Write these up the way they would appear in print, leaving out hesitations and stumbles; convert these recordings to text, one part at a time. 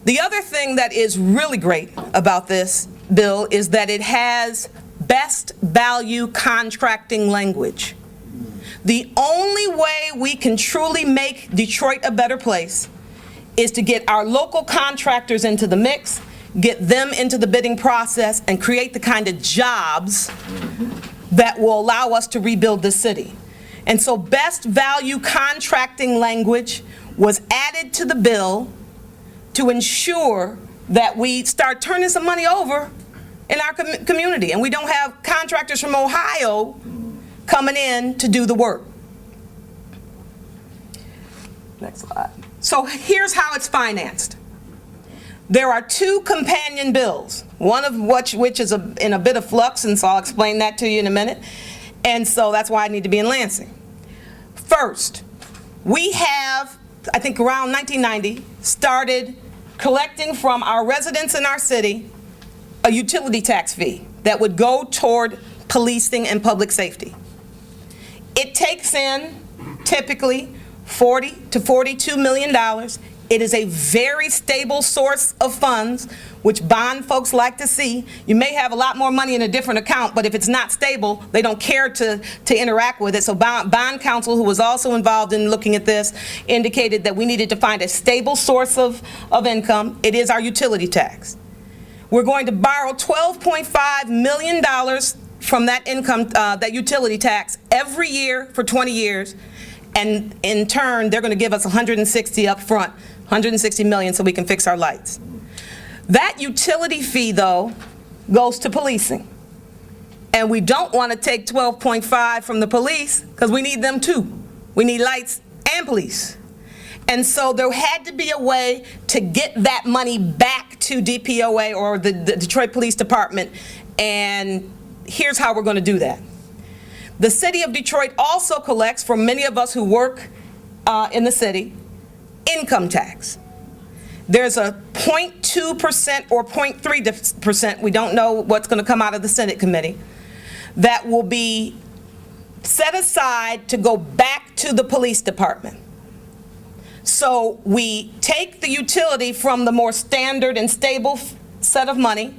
The other thing that is really great about this bill is that it has best value contracting language. The only way we can truly make Detroit a better place is to get our local contractors into the mix, get them into the bidding process, and create the kind of jobs that will allow us to rebuild the city. And so best value contracting language was added to the bill to ensure that we start turning some money over in our community, and we don't have contractors from Ohio coming in to do the work. Next slide. So here's how it's financed. There are two companion bills, one of which is in a bit of flux, and so I'll explain that to you in a minute. And so that's why I need to be in Lansing. First, we have, I think around 1990, started collecting from our residents in our city a utility tax fee that would go toward policing and public safety. It takes in typically $40 to $42 million. It is a very stable source of funds, which bond folks like to see. You may have a lot more money in a different account, but if it's not stable, they don't care to interact with it. So bond counsel, who was also involved in looking at this, indicated that we needed to find a stable source of income. It is our utility tax. We're going to borrow $12.5 million from that income, that utility tax every year for 20 years. And in turn, they're going to give us 160 up front, 160 million, so we can fix our lights. That utility fee, though, goes to policing. And we don't want to take 12.5 from the police, because we need them too. We need lights and police. And so there had to be a way to get that money back to DPOA or the Detroit Police Department, and here's how we're going to do that. The city of Detroit also collects, from many of us who work in the city, income tax. There's a 0.2% or 0.3%, we don't know what's going to come out of the Senate committee, that will be set aside to go back to the police department. So we take the utility from the more standard and stable set of money,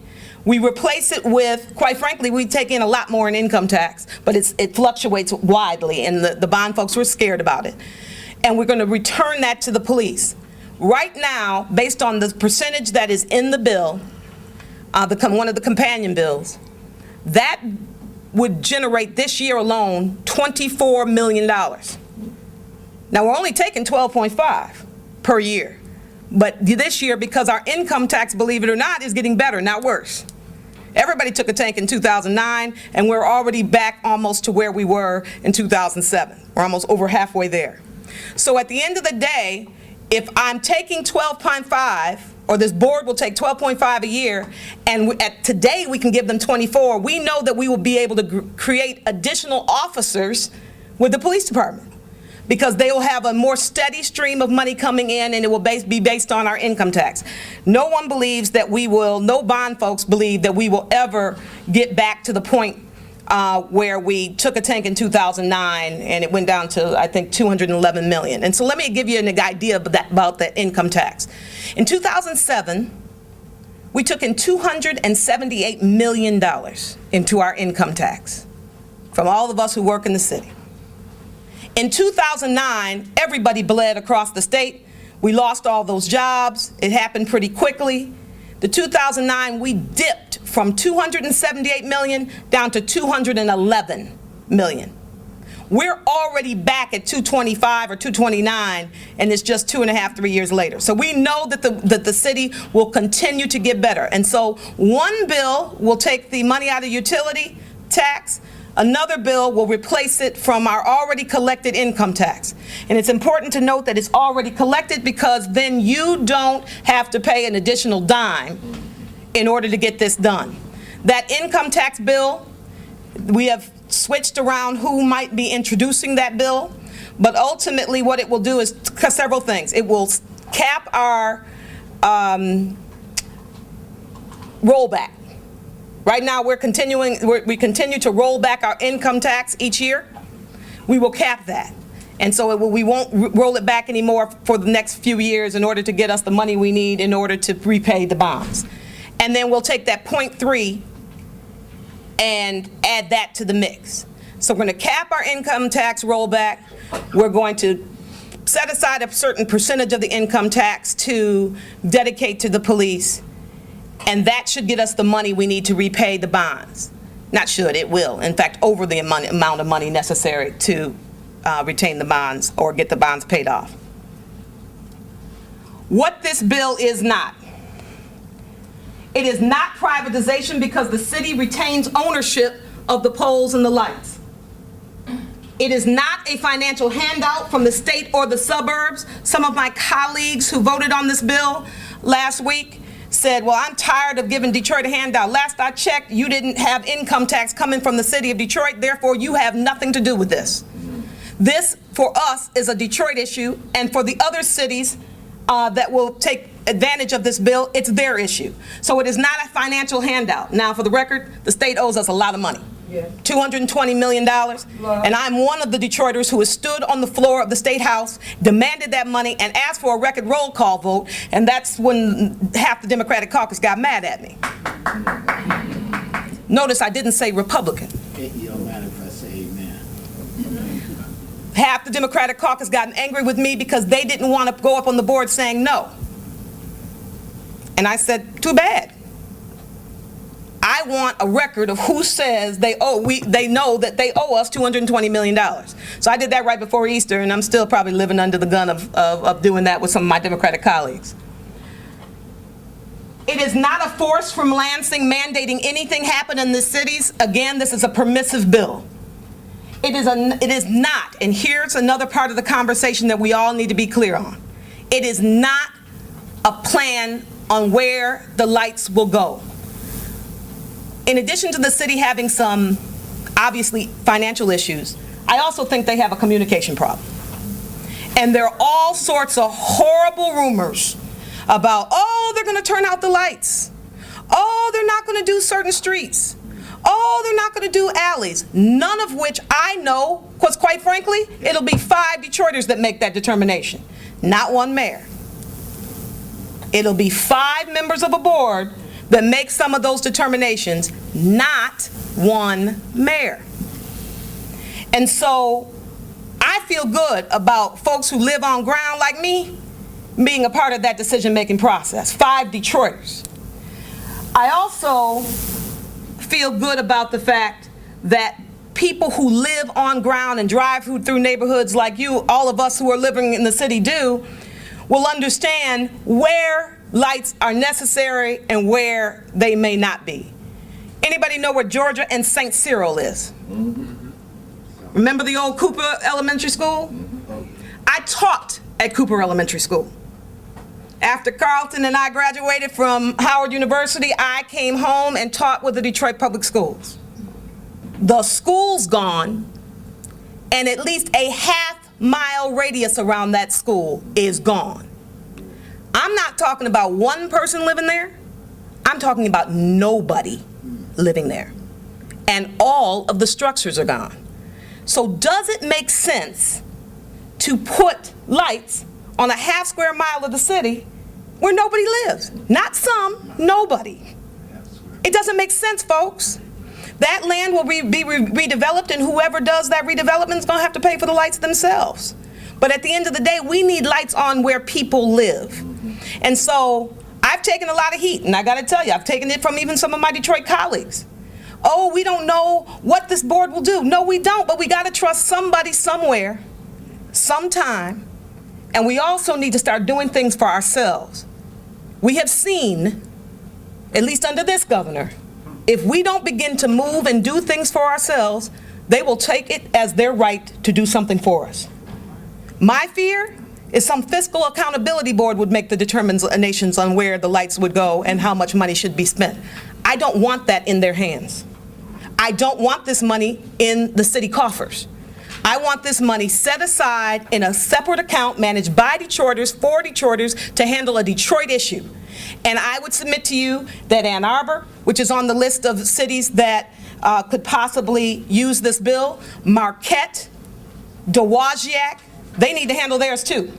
we replace it with, quite frankly, we take in a lot more in income tax, but it fluctuates widely, and the bond folks were scared about it. And we're going to return that to the police. Right now, based on the percentage that is in the bill, one of the companion bills, that would generate this year alone $24 million. Now, we're only taking 12.5 per year. But this year, because our income tax, believe it or not, is getting better, not worse. Everybody took a tank in 2009, and we're already back almost to where we were in 2007. We're almost over halfway there. So at the end of the day, if I'm taking 12.5, or this board will take 12.5 a year, and today we can give them 24, we know that we will be able to create additional officers with the police department, because they will have a more steady stream of money coming in, and it will be based on our income tax. No one believes that we will, no bond folks believe that we will ever get back to the point where we took a tank in 2009 and it went down to, I think, 211 million. And so let me give you an idea about that income tax. In 2007, we took in $278 million into our income tax from all of us who work in the city. In 2009, everybody bled across the state. We lost all those jobs. It happened pretty quickly. The 2009, we dipped from 278 million down to 211 million. We're already back at 225 or 229, and it's just 2.5, 3 years later. So we know that the city will continue to get better. And so one bill will take the money out of utility tax. Another bill will replace it from our already collected income tax. And it's important to note that it's already collected, because then you don't have to pay an additional dime in order to get this done. That income tax bill, we have switched around who might be introducing that bill, but ultimately what it will do is several things. It will cap our rollback. Right now, we continue to roll back our income tax each year. We will cap that. And so we won't roll it back anymore for the next few years in order to get us the money we need in order to repay the bonds. And then we'll take that 0.3 and add that to the mix. So we're going to cap our income tax rollback. We're going to set aside a certain percentage of the income tax to dedicate to the police, and that should get us the money we need to repay the bonds. Not should, it will. In fact, over the amount of money necessary to retain the bonds or get the bonds paid off. What this bill is not. It is not privatization because the city retains ownership of the poles and the lights. It is not a financial handout from the state or the suburbs. Some of my colleagues who voted on this bill last week said, well, I'm tired of giving Detroit a handout. Last I checked, you didn't have income tax coming from the city of Detroit, therefore you have nothing to do with this. This, for us, is a Detroit issue, and for the other cities that will take advantage of this bill, it's their issue. So it is not a financial handout. Now, for the record, the state owes us a lot of money. Yeah. $220 million, and I'm one of the Detroiters who has stood on the floor of the State House, demanded that money, and asked for a record roll call vote, and that's when half the Democratic caucus got mad at me. Notice I didn't say Republican. It don't matter if I say amen. Half the Democratic caucus got angry with me because they didn't want to go up on the board saying no. And I said, too bad. I want a record of who says they know that they owe us $220 million. So I did that right before Easter, and I'm still probably living under the gun of doing that with some of my Democratic colleagues. It is not a force from Lansing mandating anything happen in the cities. Again, this is a permissive bill. It is not, and here's another part of the conversation that we all need to be clear on. It is not a plan on where the lights will go. In addition to the city having some, obviously, financial issues, I also think they have a communication problem. And there are all sorts of horrible rumors about, oh, they're going to turn out the lights. Oh, they're not going to do certain streets. Oh, they're not going to do alleys. None of which I know, because quite frankly, it'll be 5 Detroiters that make that determination, not one mayor. It'll be 5 members of a board that make some of those determinations, not one mayor. And so I feel good about folks who live on ground like me being a part of that decision-making process, 5 Detroiters. I also feel good about the fact that people who live on ground and drive through neighborhoods like you, all of us who are living in the city do, will understand where lights are necessary and where they may not be. Anybody know where Georgia and St. Cyril is? Remember the old Cooper Elementary School? I taught at Cooper Elementary School. After Carlton and I graduated from Howard University, I came home and taught with the Detroit Public Schools. The school's gone, and at least a half-mile radius around that school is gone. I'm not talking about one person living there. I'm talking about nobody living there. And all of the structures are gone. So does it make sense to put lights on a half square mile of the city where nobody lives? Not some, nobody. It doesn't make sense, folks. That land will be redeveloped, and whoever does that redevelopment is going to have to pay for the lights themselves. But at the end of the day, we need lights on where people live. And so I've taken a lot of heat, and I got to tell you, I've taken it from even some of my Detroit colleagues. Oh, we don't know what this board will do. No, we don't, but we got to trust somebody somewhere, sometime, and we also need to start doing things for ourselves. We have seen, at least under this governor, if we don't begin to move and do things for ourselves, they will take it as their right to do something for us. My fear is some fiscal accountability board would make the determinations on where the lights would go and how much money should be spent. I don't want that in their hands. I don't want this money in the city coffers. I want this money set aside in a separate account managed by Detroiters, for Detroiters, to handle a Detroit issue. And I would submit to you that Ann Arbor, which is on the list of cities that could possibly use this bill, Marquette, Dowagiac, they need to handle theirs too,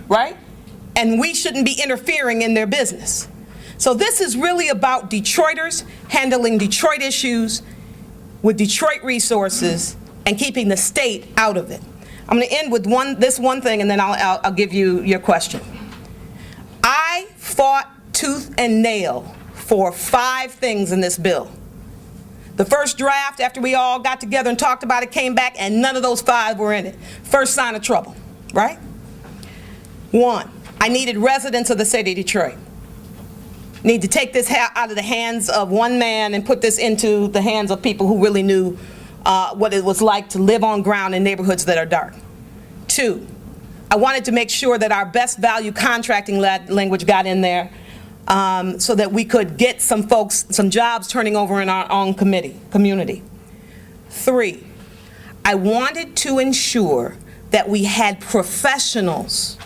right? And we shouldn't be interfering in their business. So this is really about Detroiters handling Detroit issues with Detroit resources and keeping the state out of it. I'm going to end with this one thing, and then I'll give you your question. I fought tooth and nail for 5 things in this bill. The first draft, after we all got together and talked about it, came back, and none of those 5 were in it. First sign of trouble, right? 1, I needed residents of the city of Detroit. Need to take this out of the hands of one man and put this into the hands of people who really knew what it was like to live on ground in neighborhoods that are dark. 2, I wanted to make sure that our best value contracting language got in there so that we could get some folks, some jobs turning over in our own community. 3, I wanted to ensure that we had professionals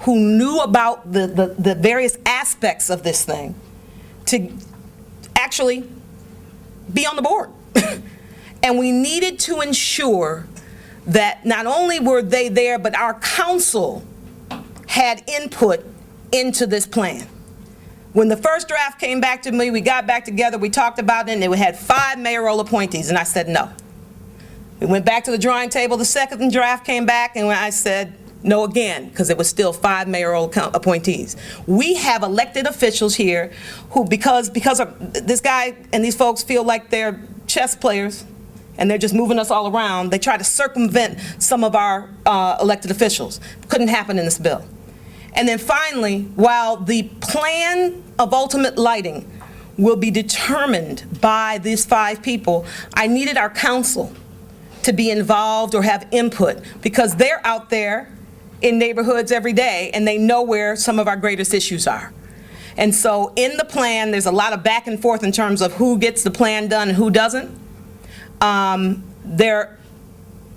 who knew about the various aspects of this thing to actually be on the board. And we needed to ensure that not only were they there, but our council had input into this plan. When the first draft came back to me, we got back together, we talked about it, and it had 5 mayoral appointees, and I said no. We went back to the drawing table, the second draft came back, and I said no again, because it was still 5 mayoral appointees. We have elected officials here who, because of this guy and these folks feel like they're chess players, and they're just moving us all around, they try to circumvent some of our elected officials. Couldn't happen in this bill. And then finally, while the plan of ultimate lighting will be determined by these 5 people, I needed our council to be involved or have input, because they're out there in neighborhoods every day and they know where some of our greatest issues are. And so in the plan, there's a lot of back and forth in terms of who gets the plan done and who doesn't. There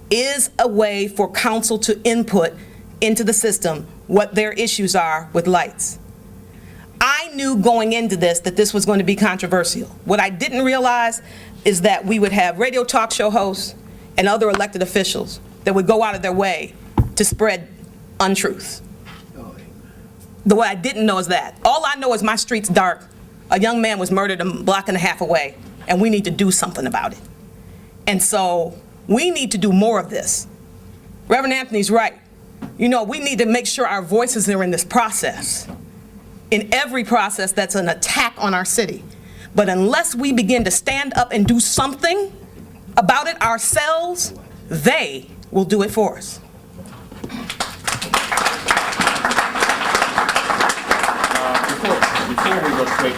is a way for council to input into the system what their issues are with lights. I knew going into this that this was going to be controversial. What I didn't realize is that we would have radio talk show hosts and other elected officials that would go out of their way to spread untruths. What I didn't know is that. All I know is my street's dark. A young man was murdered a block and a half away, and we need to do something about it. And so we need to do more of this. Reverend Anthony's right. You know, we need to make sure our voices are in this process, in every process that's an attack on our city. But unless we begin to stand up and do something about it ourselves, they will do it for us. Before we go straight,